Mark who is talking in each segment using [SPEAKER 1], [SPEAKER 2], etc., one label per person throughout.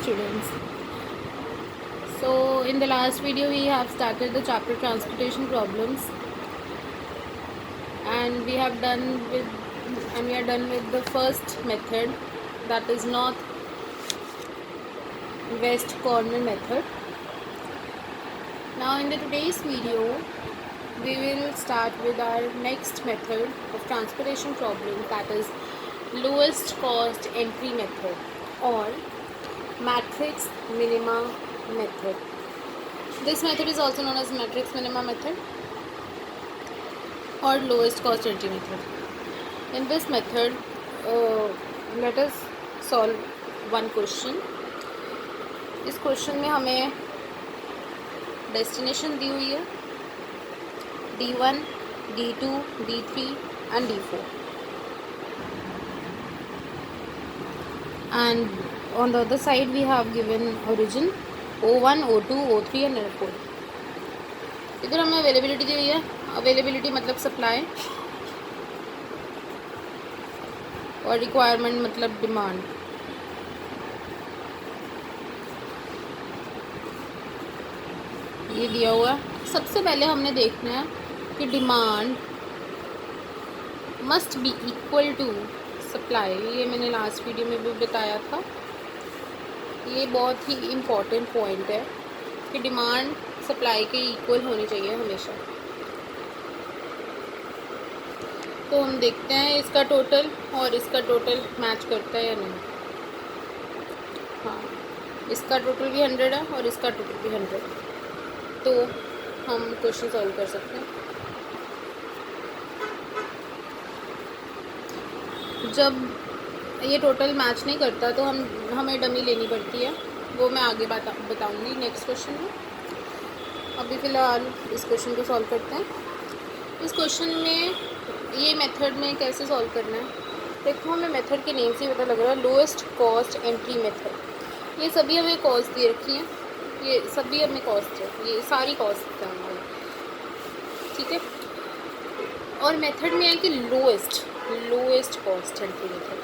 [SPEAKER 1] students. So in the last video we have started the chapter transportation problems, and we are done with the first method, that is north west corner method. Now in the today's video we will start with our next method of transportation problem, that is lowest cost entry method or matrix minima method. This method is also known as matrix minima method or lowest cost entry method. In this method, let us solve one question. इस question में हमें destination दी हुई है D1, D2, D3 and D4, and on the other side we have given origin O1, O2, O3 and O4. इधर हमें availability दी हुई है. Availability मतलब सप्लाई और रिक्वायरमेंट मतलब डिमांड. ये दिया हुआ है. सबसे पहले हमने देखना है कि demand must be equal to supply. ये मैंने लास्ट वीडियो में भी बताया था. ये बहुत ही इम्पॉर्टेंट पॉइंट है कि डिमांड सप्लाई के इक्वल होनी चाहिए हमेशा. तो हम देखते हैं इसका टोटल और इसका टोटल मैच करता है या नहीं. हाँ, इसका टोटल भी 100 है और इसका टोटल भी 100 है. तो हम क्वेश्चन सॉल्व कर सकते हैं. जब ये टोटल मैच नहीं करता तो हमें डमी लेनी पड़ती है. वो मैं आगे बताऊंगी नेक्स्ट क्वेश्चन में. अभी फ़िलहाल इस क्वेश्चन को सॉल्व करते हैं. इस क्वेश्चन में ये मेथड में कैसे सॉल्व करना है, देखो हमें मेथड के नेम से ही पता लग रहा है. Lowest cost entry method. ये सभी हमें कॉस्ट दे रखी हैं. ये सभी हमें कॉस्ट है. ये सारी कॉस्ट है हमारी. ठीक है. और मेथड में है कि lowest cost entry method.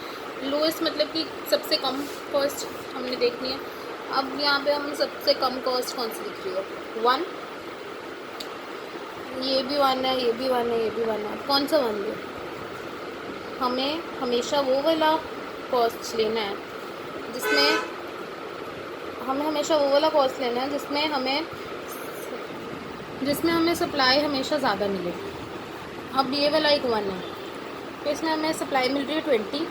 [SPEAKER 1] Lowest मतलब कि सबसे कम कॉस्ट हमने देखनी है. अब यहाँ पे हम सबसे कम कॉस्ट कौन सी दिख रही है? 1. ये भी 1 है, ये भी 1 है, ये भी 1 है. कौन सा 1 ले? हमें हमेशा वो वाला कॉस्ट लेना है जिसमें हमें सप्लाई हमेशा ज़्यादा मिले. अब ये वाला एक 1 है तो इसमें हमें सप्लाई मिल रही है 20,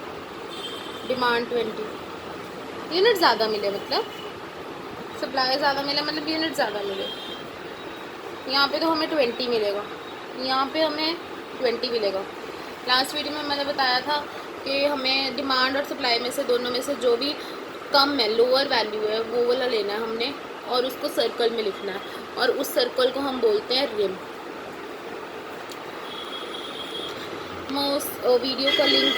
[SPEAKER 1] डिमांड 20. यूनिट ज़्यादा मिले मतलब सप्लाई ज़्यादा मिले मतलब यूनिट ज़्यादा मिले. यहाँ पे तो हमें 20 मिलेगा, यहाँ पे हमें 20 मिलेगा. लास्ट वीडियो में मैंने बताया था कि हमें डिमांड और सप्लाई में से दोनों में से जो भी कम है, लोअर वैल्यू है, वो वाला लेना है हमने और उसको सर्कल में लिखना है. और उस सर्कल को हम बोलते हैं रिम. मैं उस वीडियो का लिंक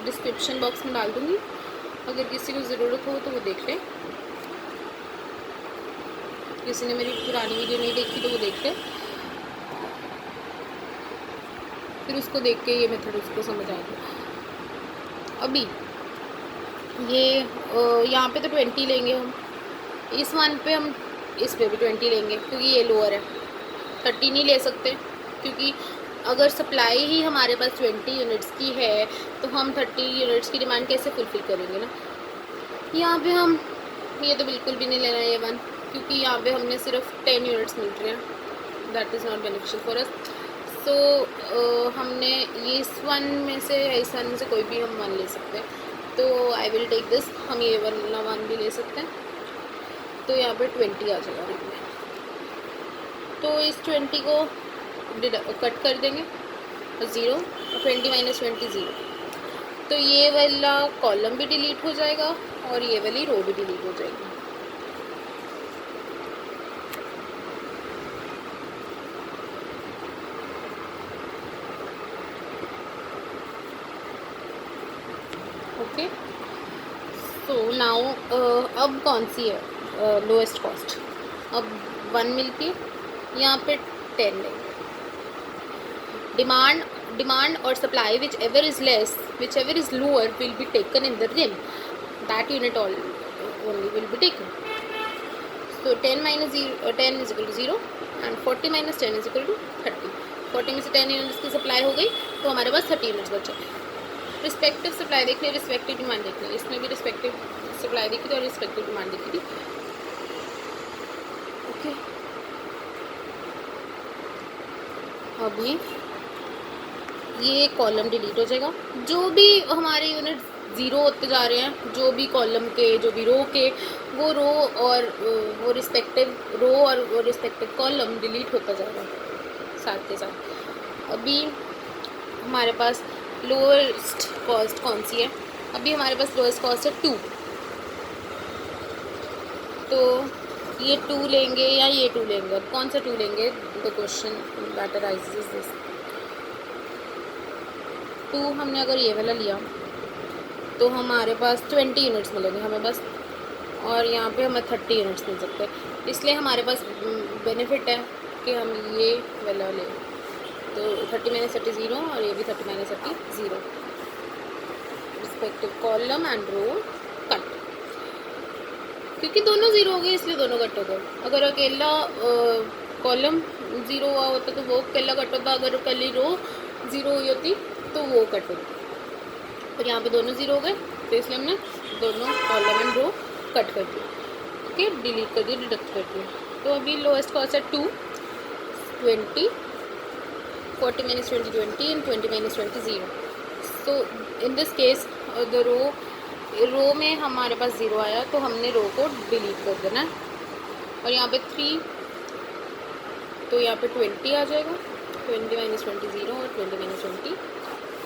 [SPEAKER 1] डिस्क्रिप्शन बॉक्स में डाल दूँगी. अगर किसी को ज़रूरत हो तो वो देख लें. किसी ने मेरी पुरानी वीडियो नहीं देखी तो वो देख ले, फिर उसको देख के ये मेथड उसको समझ आएगा. अभी ये यहाँ पे तो 20 लेंगे हम. इस 1 पे हम इस पे भी 20 लेंगे क्योंकि ये लोअर है. 30 नहीं ले सकते क्योंकि अगर सप्लाई ही हमारे पास 20 यूनिट्स की है तो हम 30 यूनिट्स की डिमांड कैसे फुलफिल करेंगे ना. यहाँ पे हम ये तो बिल्कुल भी नहीं लेना है ये 1, क्योंकि यहाँ पे हमने सिर्फ 10 यूनिट्स मिल रहे हैं. That is not beneficial for us. So हमने ये इस 1 में से इस 1 में से कोई भी हम 1 ले सकते हैं. तो आई विल टेक दिस. हम ये वाला 1 भी ले सकते हैं. तो यहाँ पे 20 आ जाएगा में. तो इस 20 को कट कर देंगे 0 और 20 माइनस 20 0. तो ये वाला कॉलम भी डिलीट हो जाएगा और ये वाली रो भी डिलीट हो जाएगी. ओके. सो नाउ अब कौन सी है लोएस्ट कॉस्ट? अब 1 मिलती है, यहाँ पे 10 लेंगे. डिमांड और supply whichever is lower will be taken in the rim. That unit all only will be taken. So 10 minus 0, 10 is equal to 0 and 40 minus 10 is equal to 30. 40 में से 10 यूनिट्स की सप्लाई हो गई तो हमारे पास 30 यूनिट्स बचे. Respective supply देखनी है, रिस्पेक्टिव डिमांड देखनी है. इसमें भी रिस्पेक्टिव सप्लाई देखी थी और रिस्पेक्टिव डिमांड देखी थी. ओके, अभी ये कॉलम डिलीट हो जाएगा. जो भी हमारे यूनिट ज़ीरो होते जा रहे हैं, जो भी कॉलम के, जो भी रो के, वो रो और वो रिस्पेक्टिव रो और वो रिस्पेक्टिव कॉलम डिलीट होता जा रहा है साथ के साथ. अभी हमारे पास लोएस्ट कॉस्ट कौन सी है? अभी हमारे पास लोएस्ट कॉस्ट है 2. तो ये 2 लेंगे या ये 2 लेंगे? अब कौन सा 2 लेंगे? The question that arises this. 2 हमने अगर ये वाला लिया तो हमारे पास 20 यूनिट्स मिलेंगे हमें बस, और यहाँ पे हमें 30 यूनिट्स मिल सकते हैं. इसलिए हमारे पास बेनिफिट है कि हम ये वाला लें. तो 30 माइनस 30 0 और ये भी 30 minus 30 0. Respective column and row cut. क्योंकि दोनों ज़ीरो हो गए इसलिए दोनों कट हो गए. अगर अकेला कॉलम ज़ीरो हुआ होता तो वो अकेला कट होता, अगर अकेली रो ज़ीरो हुई होती तो वो कट होती. और यहाँ पे दोनों ज़ीरो हो गए तो इसलिए हमने दोनों कॉलम एंड रो कट कर दिए. ओके, डिलीट कर दिए, डिडक्ट कर दिए. तो अभी लोएस्ट कॉस्ट है 2, 20, 40 minus 20 20 and 20 minus 20 0. So in this case the रो में हमारे पास 0 आया तो हमने रो को डिलीट कर देना है. और यहाँ पे 3 तो यहाँ पे 20 आ जाएगा. 20 minus 20 0 और 20 minus 20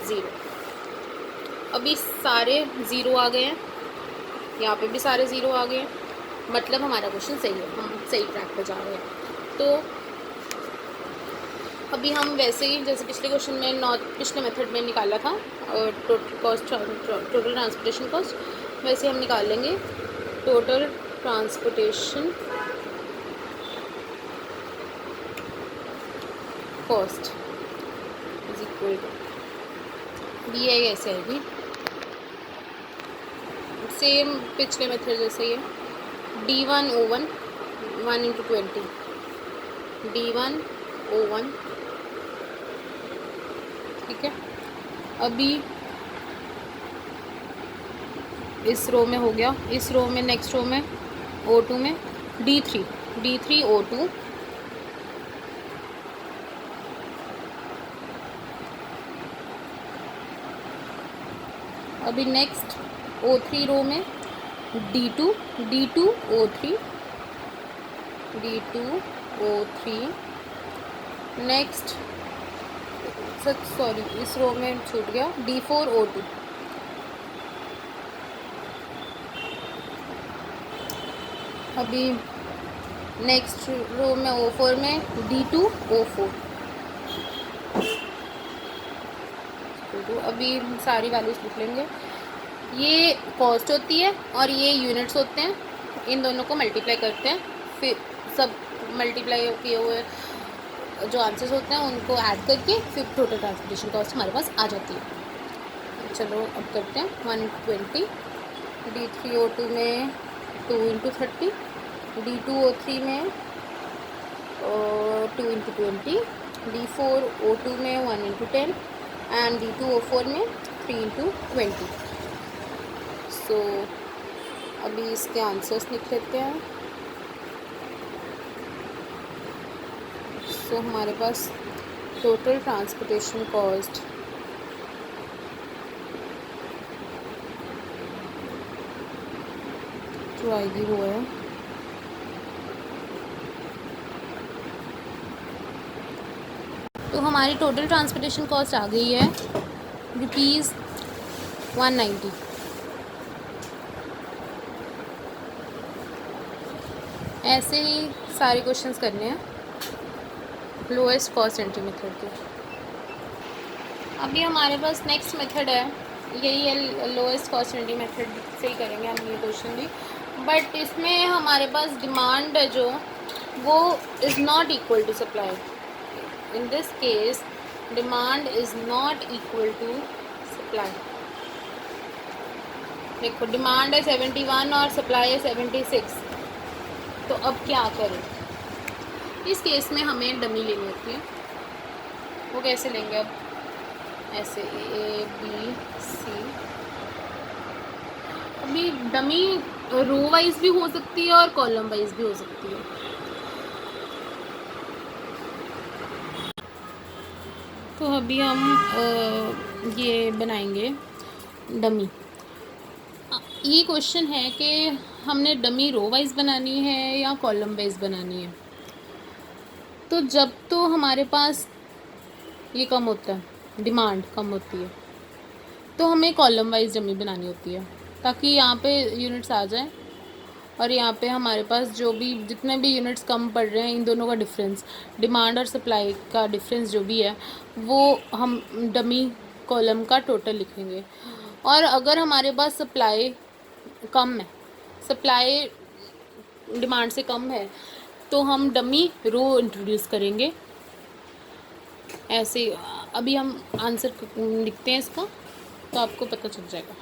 [SPEAKER 1] 0. अभी सारे ज़ीरो आ गए हैं, यहाँ पे भी सारे ज़ीरो आ गए हैं. मतलब हमारा क्वेश्चन सही है, हम सही ट्रैक पर जा रहे हैं. तो अभी हम वैसे ही जैसे पिछले क्वेश्चन में पिछले मेथड में निकाला था टोटल ट्रांसपोर्टेशन कॉस्ट, वैसे हम निकाल लेंगे total transportation cost is equal to D I. ऐसे आएगी सेम पिछले मेथड जैसे ही है. D1O1 1 into 20, D1O1. ठीक है, अभी इस रो में हो गया. इस रो में नेक्स्ट रो में O2 में D3O2 अभी नेक्स्ट O3 रो में D2O3 नेक्स्ट सॉरी इस रो में छूट गया D4O2. अभी नेक्स्ट रो में O4 में D2O4. अभी सारी वैल्यूज लिख लेंगे. ये कॉस्ट होती है और ये यूनिट्स होते हैं. इन दोनों को मल्टीप्लाई करते हैं, फिर सब मल्टीप्लाई किए हुए जो आंसर्स होते हैं उनको ऐड करके फिर टोटल ट्रांसपोर्टेशन कॉस्ट हमारे पास आ जाती है. चलो अब करते हैं 1 into 20. D3O2 में 2 into 30, D2O3 में 2 into 20, D4O2 में 1 into 10 एंड D2O4 में 3 into 20. सो अभी इसके आंसर्स लिख लेते हैं. सो हमारे पास टोटल ट्रांसपोर्टेशन कॉस्ट जो आएगी वो है तो हमारी टोटल ट्रांसपोर्टेशन कॉस्ट आ गई है ₹190. ऐसे ही सारे क्वेश्चंस करने हैं लोएस्ट कॉस्ट एंट्री मेथड के. अभी हमारे पास नेक्स्ट मेथड है, यही है लोएस्ट कॉस्ट एंट्री मेथड से ही करेंगे हम ये क्वेश्चन भी. बट इसमें हमारे पास डिमांड है जो वो is not equal to supply. In this case demand is not equal to supply. देखो डिमांड है 71 और सप्लाई है 76। तो अब क्या करें? इस केस में हमें डमी लेनी होती है। वो कैसे लेंगे? अब ऐसे A B C। अभी डमी रो वाइज भी हो सकती है और कॉलम वाइज भी हो सकती है। तो अभी हम ये बनाएंगे डमी। ये क्वेश्चन है कि हमने डमी रो वाइज बनानी है या कॉलम वाइज बनानी है। तो जब तो हमारे पास ये कम होता है, डिमांड कम होती है, तो हमें कॉलम वाइज डमी बनानी होती है ताकि यहाँ पे यूनिट्स आ जाएं और यहाँ पे हमारे पास जो भी जितने भी यूनिट्स कम पड़ रहे हैं इन दोनों का डिफरेंस, डिमांड और सप्लाई का डिफरेंस जो भी है वो हम डमी कॉलम का टोटल लिखेंगे। और अगर हमारे पास सप्लाई कम है, सप्लाई डिमांड से कम है, तो हम डमी रो इंट्रोड्यूस करेंगे। ऐसे अभी हम आंसर लिखते हैं इसका तो आपको पता चल जाएगा।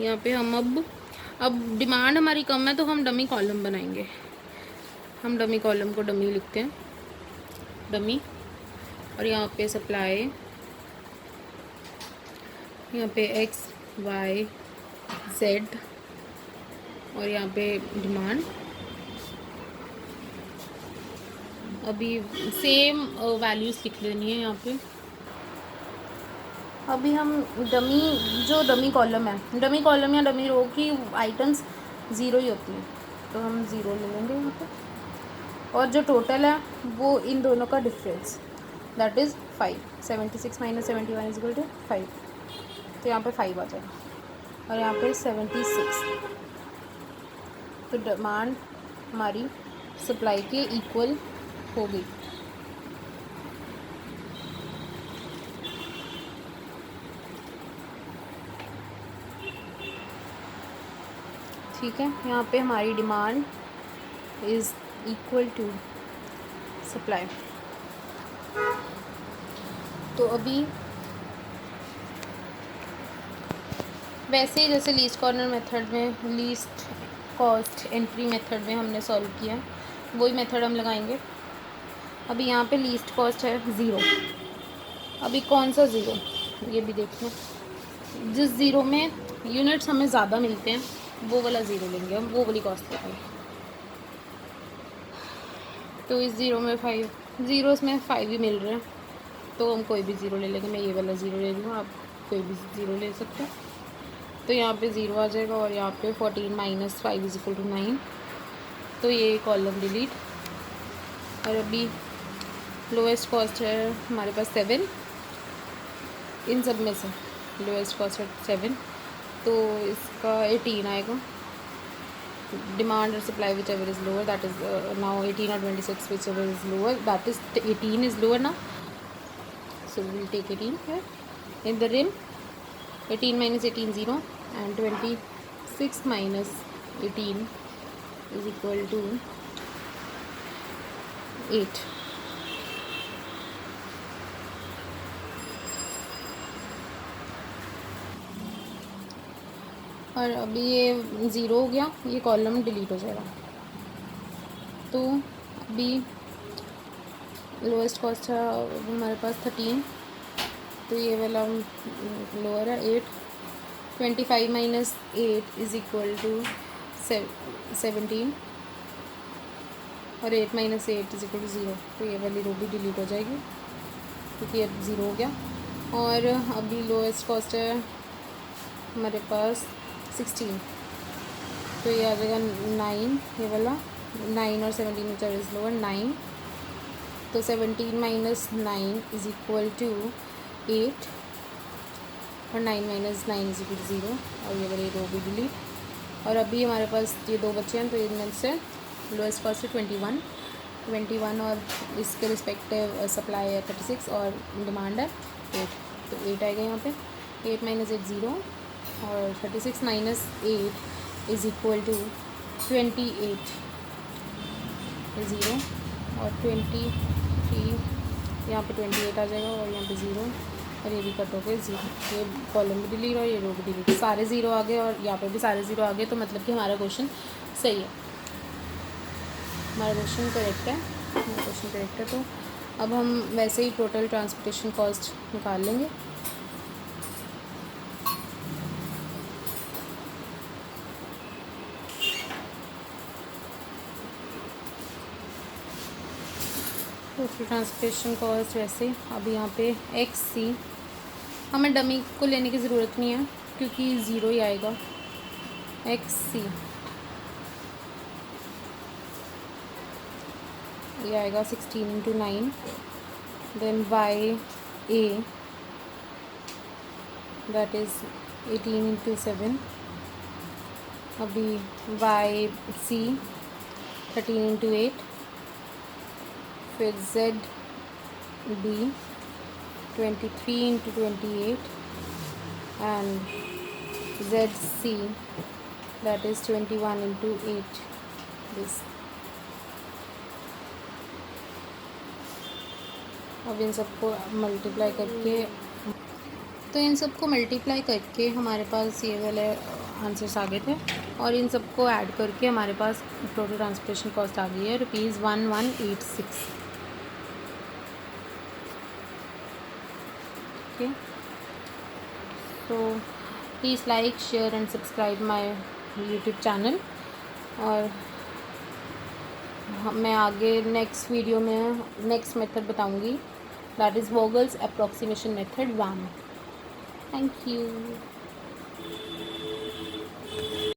[SPEAKER 1] यहाँ पे हम अब डिमांड हमारी कम है तो हम डमी कॉलम बनाएंगे। हम डमी कॉलम को डमी लिखते हैं, डमी। और यहाँ पे सप्लाई, यहाँ पे X Y Z और यहाँ पे डिमांड। अभी सेम वैल्यूज़ लिख लेनी है यहाँ पे। अभी हम जो डमी कॉलम है, डमी कॉलम या डमी रो की आइटम्स ज़ीरो ही होती हैं, तो हम ज़ीरो ले लेंगे यहाँ पे। और जो टोटल है वो इन दोनों का difference, that is 5। 76 minus 71 is equal to 5। तो यहाँ पे 5 आ जाएगा और यहाँ पे 76। तो डिमांड हमारी सप्लाई के इक्वल हो गई। ठीक है, यहाँ पे हमारी demand is equal to supply. तो अभी वैसे ही जैसे लीस्ट कॉर्नर मेथड में, लीस्ट कॉस्ट एंट्री मेथड में हमने सॉल्व किया, वही मेथड हम लगाएंगे। अभी यहाँ पे लीस्ट कॉस्ट है 0। अभी कौन सा 0 ये भी देखना। जिस 0 में यूनिट्स हमें ज़्यादा मिलते हैं वो वाला 0 लेंगे हम, वो वाली कॉस्ट लेंगे। तो इस 0 में 5 ज़ीरोस में 5 ही मिल रहे हैं, तो हम कोई भी 0 ले लेंगे। मैं ये वाला 0 ले लूँगा, आप कोई भी 0 ले सकते हैं। तो यहाँ पे 0 आ जाएगा और यहाँ पे 14 माइनस 5 इज इक्वल टू 9। तो ये कॉलम डिलीट। और अभी लोएस्ट कॉस्ट है हमारे पास 7, इन सब में से लोएस्ट कॉस्ट है 7, तो इसका 18 आएगा। डिमांड और supply which ever is lower, that is now 18 और 26 which ever is lower, that is 18 is lower ना, so we will take 18 here in the rim। 18 minus 18 0 and 26 minus 18 is equal to 8। और अभी ये 0 हो गया, ये column delete हो जाएगा। तो अभी लोएस्ट कॉस्ट है हमारे पास 13, तो ये वाला लोअर है 8। 25 माइनस 8 इज़ इक्वल टू 17 और 8 माइनस 8 इज़ इक्वल टू 0। तो ये वाली रो भी डिलीट हो जाएगी क्योंकि अब 0 हो गया। और अभी लोएस्ट कॉस्ट है हमारे पास 16, तो ये आ जाएगा 9, ये वाला 9 और 17 विच इज़ लोअर 9। तो 17 माइनस 9 इज़ इक्वल टू 8 और 9 माइनस 9 इज इक्वल टू 0। और ये वाली रो भी डिलीट। और अभी हमारे पास ये 2 बच्चे हैं, तो इनमें से लोएस्ट कॉस्ट है 21 और इसके रिस्पेक्टिव सप्लाई है 36 और डिमांड है 8। तो 8 आएगा यहाँ पे। 8 माइनस 8 0 और 36 माइनस 8 इज़ इक्वल टू 28 0 और 23, यहाँ पे 28 आ जाएगा और यहाँ पे 0 और ये भी कट हो गए 0। ये कॉलम भी डिलीट और ये रो भी डिलीट, सारे 0 आ गए और यहाँ पे भी सारे 0 आ गए। तो मतलब कि हमारा क्वेश्चन सही है, हमारा क्वेश्चन करेक्ट है, हमारा क्वेश्चन करेक्ट है। तो अब हम वैसे ही टोटल ट्रांसपोर्टेशन कॉस्ट निकाल लेंगे। टोटल ट्रांसपोर्टेशन कॉस्ट वैसे अब यहाँ पे XC, हमें डमी को लेने की ज़रूरत नहीं है क्योंकि 0 ही आएगा। XC ये आएगा 16 × 9, देन YA दैट इज़ 18 × 7, अभी YC 13 × 8, फिर ZB 23 × 28 and ZC that is 21 × 8 this। अब इन सबको मल्टीप्लाई करके, तो इन सबको मल्टीप्लाई करके हमारे पास ये वाले आंसर्स आ गए थे और इन सबको ऐड करके हमारे पास टोटल ट्रांसपोर्टेशन कॉस्ट आ गई है ₹1186। Okay, so please like share and subscribe my YouTube channel. और मैं आगे नेक्स्ट वीडियो में नेक्स्ट मेथड बताऊंगी, that is Vogel's approximation method 1। Thank you.